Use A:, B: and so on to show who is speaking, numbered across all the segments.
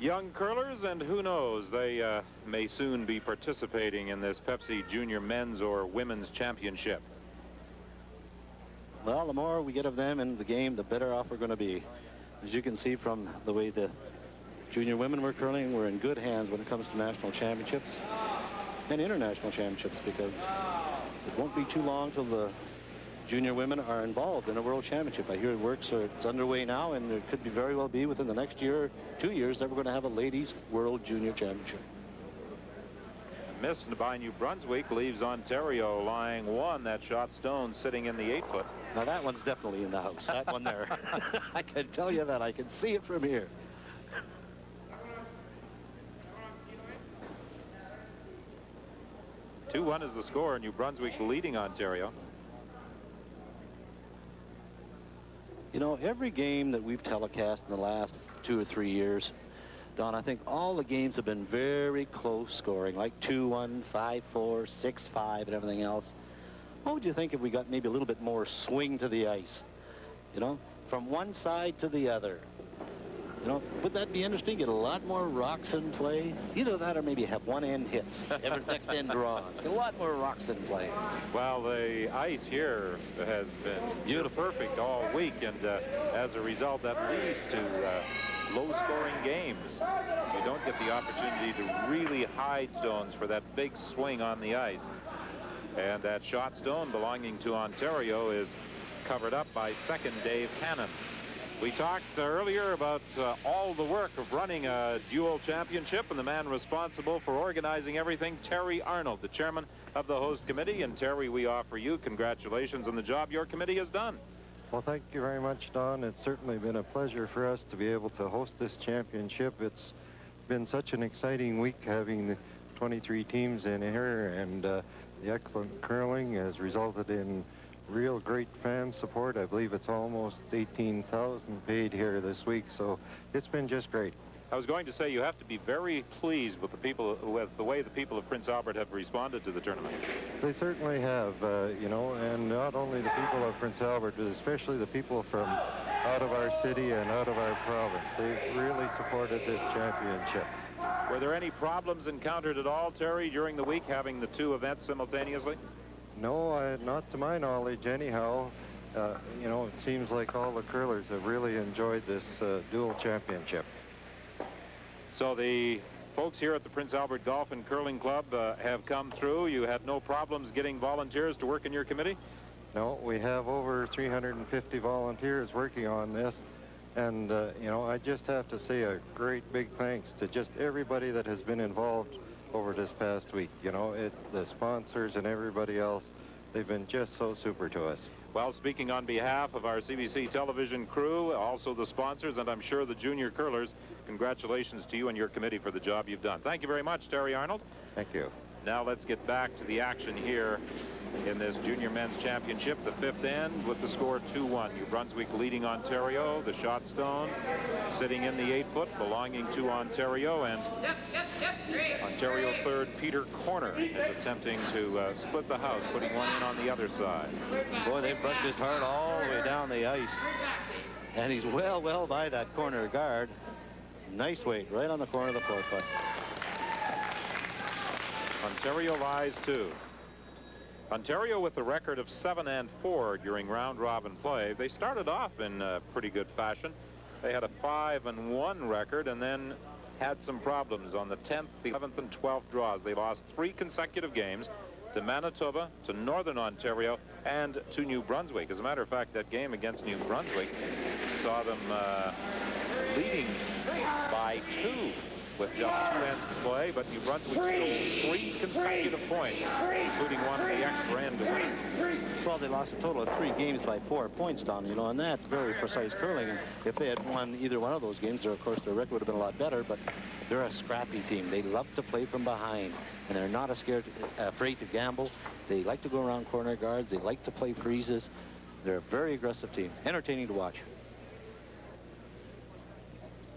A: young curlers, and who knows, they may soon be participating in this Pepsi Junior Men's or Women's Championship.
B: Well, the more we get of them in the game, the better off we're going to be. As you can see from the way the junior women were curling, we're in good hands when it comes to national championships and international championships, because it won't be too long till the junior women are involved in a world championship. I hear it works, or it's underway now, and it could be very well be within the next year, 2 years, that we're going to have a ladies world junior championship.
A: Missed by New Brunswick leaves Ontario lying one. That shot stone sitting in the 8-foot.
B: Now that one's definitely in the house, that one there. I can tell you that. I can see it from here.
A: Two-1 is the score. New Brunswick leading Ontario.
B: You know, every game that we've telecast in the last 2 or 3 years, Don, I think all the games have been very close scoring, like 2-1, 5-4, 6-5, and everything else. What would you think if we got maybe a little bit more swing to the ice? You know, from one side to the other. You know, would that be interesting? Get a lot more rocks in play. Either that or maybe have one end hits, next end draws. Get a lot more rocks in play.
A: Well, the ice here has been beautiful, perfect all week, and as a result, that leads to low-scoring games. You don't get the opportunity to really hide stones for that big swing on the ice. And that shot stone belonging to Ontario is covered up by second Dave Hannon. We talked earlier about all the work of running a dual championship, and the man responsible for organizing everything, Terry Arnold, the chairman of the host committee. And Terry, we offer you congratulations on the job your committee has done.
C: Well, thank you very much, Don. It's certainly been a pleasure for us to be able to host this championship. It's been such an exciting week having the 23 teams in here, and the excellent curling has resulted in real great fan support. I believe it's almost 18,000 paid here this week, so it's been just great.
A: I was going to say, you have to be very pleased with the way the people of Prince Albert have responded to the tournament.
C: They certainly have, you know, and not only the people of Prince Albert, but especially the people from out of our city and out of our province. They've really supported this championship.
A: Were there any problems encountered at all, Terry, during the week, having the two events simultaneously?
C: No, not to my knowledge anyhow. You know, it seems like all the curlers have really enjoyed this dual championship.
A: So the folks here at the Prince Albert Golf and Curling Club have come through. You had no problems getting volunteers to work in your committee?
C: No, we have over 350 volunteers working on this. And, you know, I just have to say a great big thanks to just everybody that has been involved over this past week. You know, the sponsors and everybody else, they've been just so super to us.
A: Well, speaking on behalf of our CBC television crew, also the sponsors, and I'm sure the junior curlers, congratulations to you and your committee for the job you've done. Thank you very much, Terry Arnold.
C: Thank you.
A: Now let's get back to the action here in this junior men's championship, the fifth end, with the score 2-1. New Brunswick leading Ontario. The shot stone sitting in the 8-foot belonging to Ontario, and Ontario third Peter Corner is attempting to split the house, putting one in on the other side.
B: Boy, they've brushed his heart all the way down the ice, and he's well by that corner guard. Nice weight right on the corner of the 4-foot.
A: Ontario lies 2. Ontario with a record of 7-4 during round-robin play. They started off in pretty good fashion. They had a 5-1 record and then had some problems on the 10th, the 11th, and 12th draws. They lost 3 consecutive games to Manitoba, to Northern Ontario, and to New Brunswick. As a matter of fact, that game against New Brunswick saw them leading by 2 with just 2 ends to play, but New Brunswick stole 3 consecutive points, including one at the extra end to win.
B: Well, they lost a total of 3 games by 4 points, Don, you know, and that's very precise curling. And if they had won either one of those games, of course, their record would have been a lot better, but they're a scrappy team. They love to play from behind, and they're not afraid to gamble. They like to go around corner guards. They like to play freezes. They're a very aggressive team. Entertaining to watch.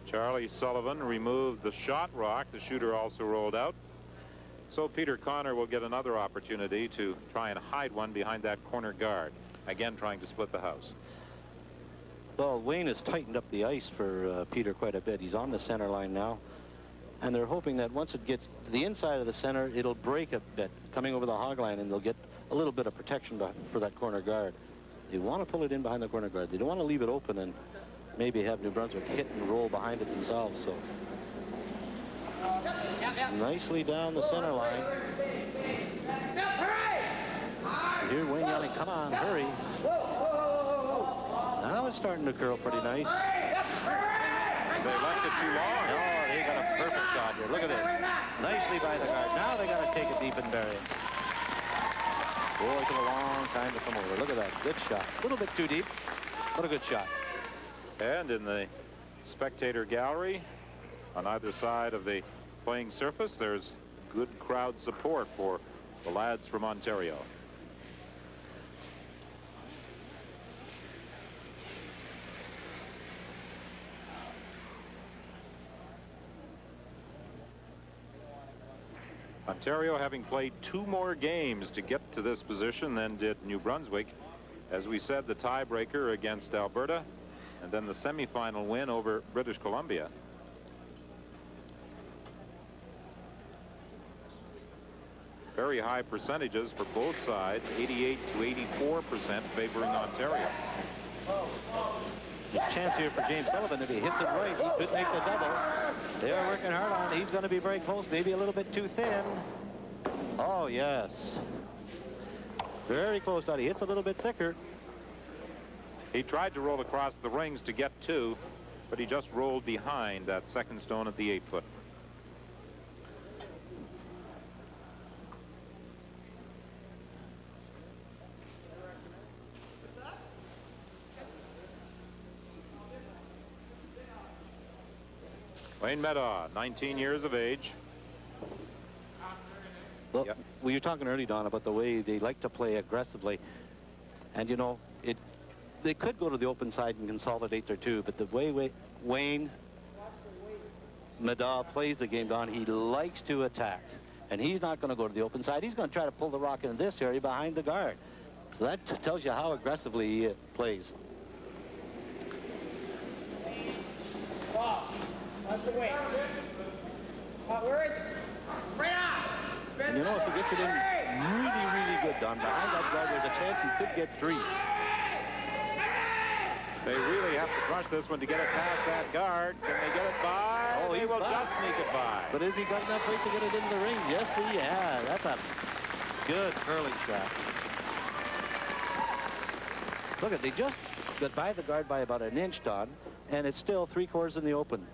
A: Charlie Sullivan removed the shot rock. The shooter also rolled out. So Peter Connor will get another opportunity to try and hide one behind that corner guard. Again, trying to split the house.
B: Well, Wayne has tightened up the ice for Peter quite a bit. He's on the center line now. And they're hoping that once it gets to the inside of the center, it'll break a bit coming over the hog line, and they'll get a little bit of protection for that corner guard. They want to pull it in behind the corner guard. They don't want to leave it open and maybe have New Brunswick hit and roll behind it themselves. So nicely down the center line. You hear Wayne yelling, "Come on, hurry." Now it's starting to curl pretty nice.
A: They left it too long.
B: Oh, they got a perfect shot here. Look at this. Nicely by the guard. Now they got to take it deep and bury it. Boy, it took a long time to come over. Look at that. Good shot. A little bit too deep. What a good shot.
A: And in the spectator gallery, on either side of the playing surface, there's good crowd support for the lads from Ontario. Ontario having played 2 more games to get to this position than did New Brunswick. As we said, the tiebreaker against Alberta, and then the semifinal win over British Columbia. Very high percentages for both sides, 88 to 84% favoring Ontario.
B: There's a chance here for James Sullivan. If he hits it right, he could make the double. They're working hard on it. He's going to be very close, maybe a little bit too thin. Oh, yes. Very close to it. He hits a little bit thicker.
A: He tried to roll across the rings to get 2, but he just rolled behind that second stone at the 8-foot. Wayne Medaw, 19 years of age.
B: Well, we were talking early, Don, about the way they like to play aggressively. And, you know, they could go to the open side and consolidate their 2, but the way Wayne Medaw plays the game, Don, he likes to attack. And he's not going to go to the open side. He's going to try to pull the rock in this area behind the guard. So that tells you how aggressively he plays.
D: What's the weight? Where is it? Right on!
B: And you know, if he gets it in really, really good, Don, behind that guard, there's a chance he could get 3.
A: They really have to crush this one to get it past that guard. Can they get it by?
B: Oh,
A: he
B: he's
A: will
B: by.
A: just sneak it by.
B: But has he got enough weight to get it into the ring? Yes, he has. That's a good curling shot. Look at, they just got by the guard by about an inch, Don, and it's still 3/4 in the open.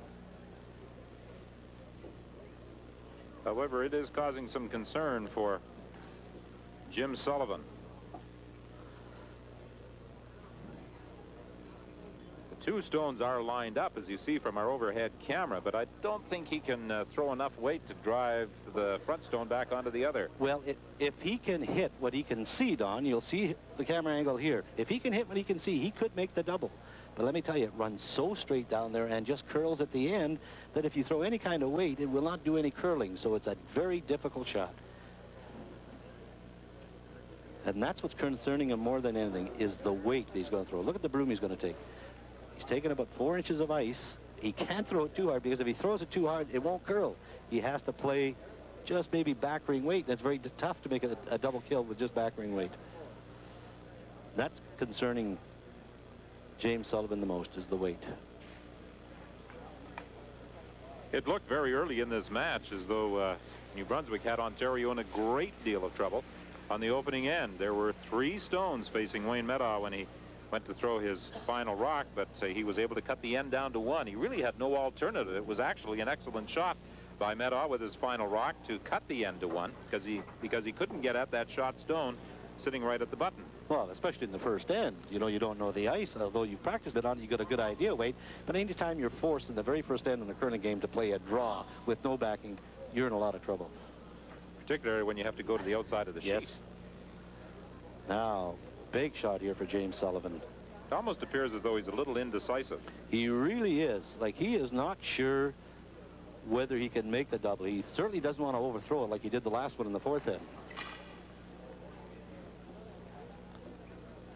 A: However, it is causing some concern for Jim Sullivan. The 2 stones are lined up, as you see from our overhead camera, but I don't think he can throw enough weight to drive the front stone back onto the other.
B: Well, if he can hit what he can see, Don, you'll see the camera angle here. If he can hit what he can see, he could make the double. But let me tell you, it runs so straight down there and just curls at the end that if you throw any kind of weight, it will not do any curling. So it's a very difficult shot. And that's what's concerning him more than anything, is the weight that he's going to throw. Look at the broom he's going to take. He's taking about 4 inches of ice. He can't throw it too hard, because if he throws it too hard, it won't curl. He has to play just maybe back ring weight. And it's very tough to make a double kill with just back ring weight. That's concerning James Sullivan the most, is the weight.
A: It looked very early in this match as though New Brunswick had Ontario in a great deal of trouble. On the opening end, there were 3 stones facing Wayne Medaw when he went to throw his final rock, but he was able to cut the end down to 1. He really had no alternative. It was actually an excellent shot by Medaw with his final rock to cut the end to 1, because he couldn't get at that shot stone sitting right at the button.
B: Well, especially in the first end. You know, you don't know the ice. Although you've practiced it on, you got a good idea, Wade. But anytime you're forced in the very first end in the curling game to play a draw with no backing, you're in a lot of trouble.
A: Particularly when you have to go to the outside of the sheet.
B: Now, big shot here for James Sullivan.
A: It almost appears as though he's a little indecisive.
B: He really is. Like, he is not sure whether he can make the double. He certainly doesn't want to overthrow it like he did the last one in the 4th end.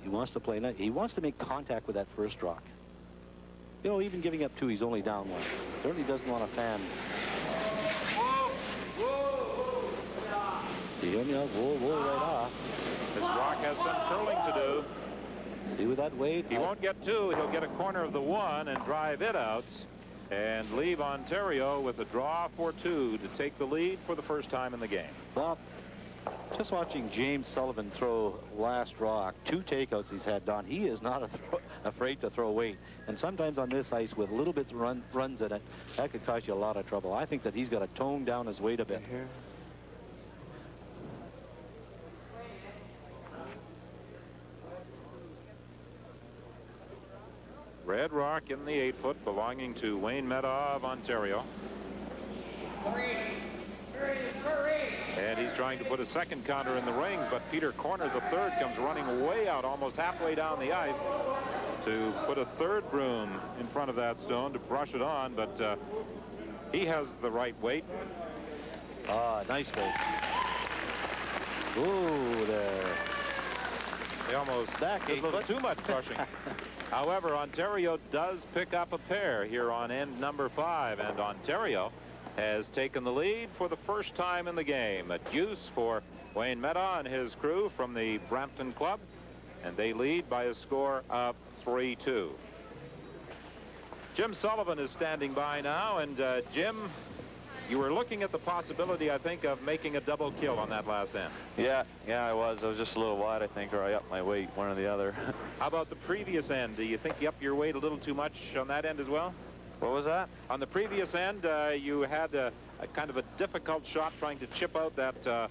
B: He wants to play. He wants to make contact with that first rock. You know, even giving up 2, he's only down 1. Certainly doesn't want to fan. Whoa, right off.
A: This Rock has some curling to do.
B: See with that weight?
A: He won't get 2. He'll get a corner of the 1 and drive it out and leave Ontario with a draw for 2 to take the lead for the first time in the game.
B: Well, just watching James Sullivan throw last Rock, 2 takeouts he's had, Don. He is not afraid to throw weight. And sometimes on this ice with little bits of runs in it, that could cause you a lot of trouble. I think that he's got to tone down his weight a bit.
A: Red Rock in the 8-foot belonging to Wayne Meta of Ontario. And he's trying to put a second counter in the rings, but Peter Corner, the third, comes running way out, almost halfway down the ice to put a third broom in front of that stone to brush it on, but he has the right weight.
B: Nice weight. Ooh, there.
A: They almost did a little too much brushing. However, Ontario does pick up a pair here on end number 5, and Ontario has taken the lead for the first time in the game. A deuce for Wayne Meta and his crew from the Brampton Club, and they lead by a score of 3-2. Jim Sullivan is standing by now, and Jim, you were looking at the possibility, I think, of making a double kill on that last end.
E: Yeah, I was. I was just a little wide, I think, or I upped my weight, one or the other.
A: How about the previous end? Do you think you upped your weight a little too much on that end as well?
E: What was that?
A: On the previous end, you had a kind of a difficult shot trying to chip out that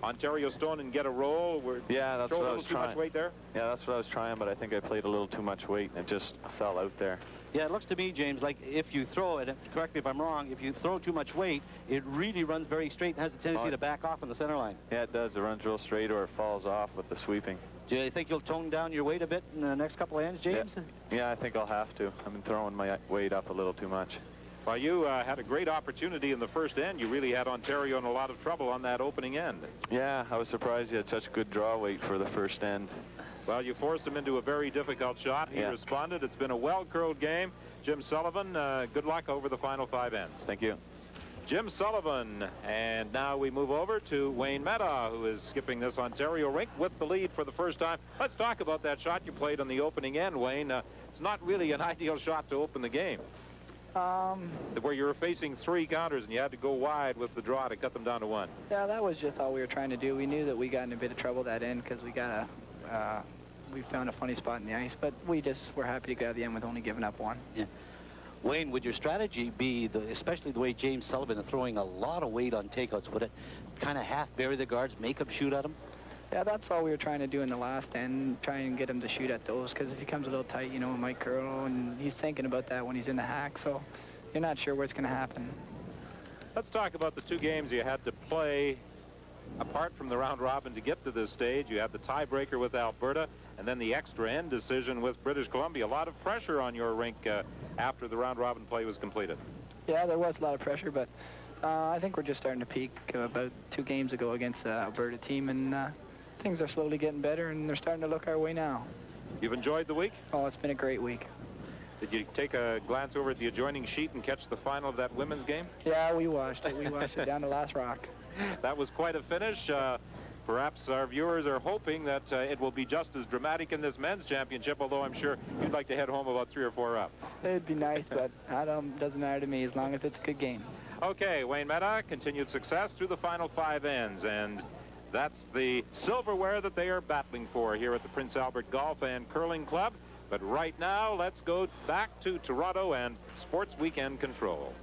A: Ontario stone and get a roll.
E: Yeah, that's what I was trying.
A: Too much weight there?
E: Yeah, that's what I was trying, but I think I played a little too much weight, and it just fell out there.
B: Yeah, it looks to me, James, like if you throw it, correct me if I'm wrong, if you throw too much weight, it really runs very straight and has a tendency to back off on the center line.
E: Yeah, it does. It runs real straight or it falls off with the sweeping.
B: Do you think you'll tone down your weight a bit in the next couple of ends, James?
E: Yeah, I think I'll have to. I've been throwing my weight up a little too much.
A: Well, you had a great opportunity in the first end. You really had Ontario in a lot of trouble on that opening end.
E: Yeah, I was surprised you had such good draw weight for the first end.
A: Well, you forced him into a very difficult shot. He responded. It's been a well-curled game. Jim Sullivan, good luck over the final 5 ends.
E: Thank you.
A: Jim Sullivan, and now we move over to Wayne Meta, who is skipping this Ontario rink with the lead for the first time. Let's talk about that shot you played on the opening end, Wayne. It's not really an ideal shot to open the game. Where you were facing 3 counters and you had to go wide with the draw to cut them down to 1.
F: Yeah, that was just all we were trying to do. We knew that we got in a bit of trouble that end because we found a funny spot in the ice, but we just were happy to get out of the end with only giving up 1.
B: Yeah. Wayne, would your strategy be, especially the way James Sullivan is throwing a lot of weight on takeouts, would it kind of half bury the guards, make them shoot at him?
F: Yeah, that's all we were trying to do in the last end, try and get him to shoot at those, because if he comes a little tight, you know, it might curl, and he's thinking about that when he's in the hack, so you're not sure what's going to happen.
A: Let's talk about the 2 games you had to play apart from the round robin to get to this stage. You had the tiebreaker with Alberta, and then the extra end decision with British Columbia. A lot of pressure on your rink after the round robin play was completed.
F: Yeah, there was a lot of pressure, but I think we're just starting to peak about 2 games ago against the Alberta team, and things are slowly getting better, and they're starting to look our way now.
A: You've enjoyed the week?
F: Oh, it's been a great week.
A: Did you take a glance over at the adjoining sheet and catch the final of that women's game?
F: Yeah, we watched it. We watched it down to last rock.
A: That was quite a finish. Perhaps our viewers are hoping that it will be just as dramatic in this men's championship, although I'm sure you'd like to head home about 3 or 4 up.
F: It'd be nice, but doesn't matter to me as long as it's a good game.
A: Okay, Wayne Meta, continued success through the final 5 ends, and that's the silverware that they are battling for here at the Prince Albert Golf and Curling Club. But right now, let's go back to Toronto and Sports Weekend Control.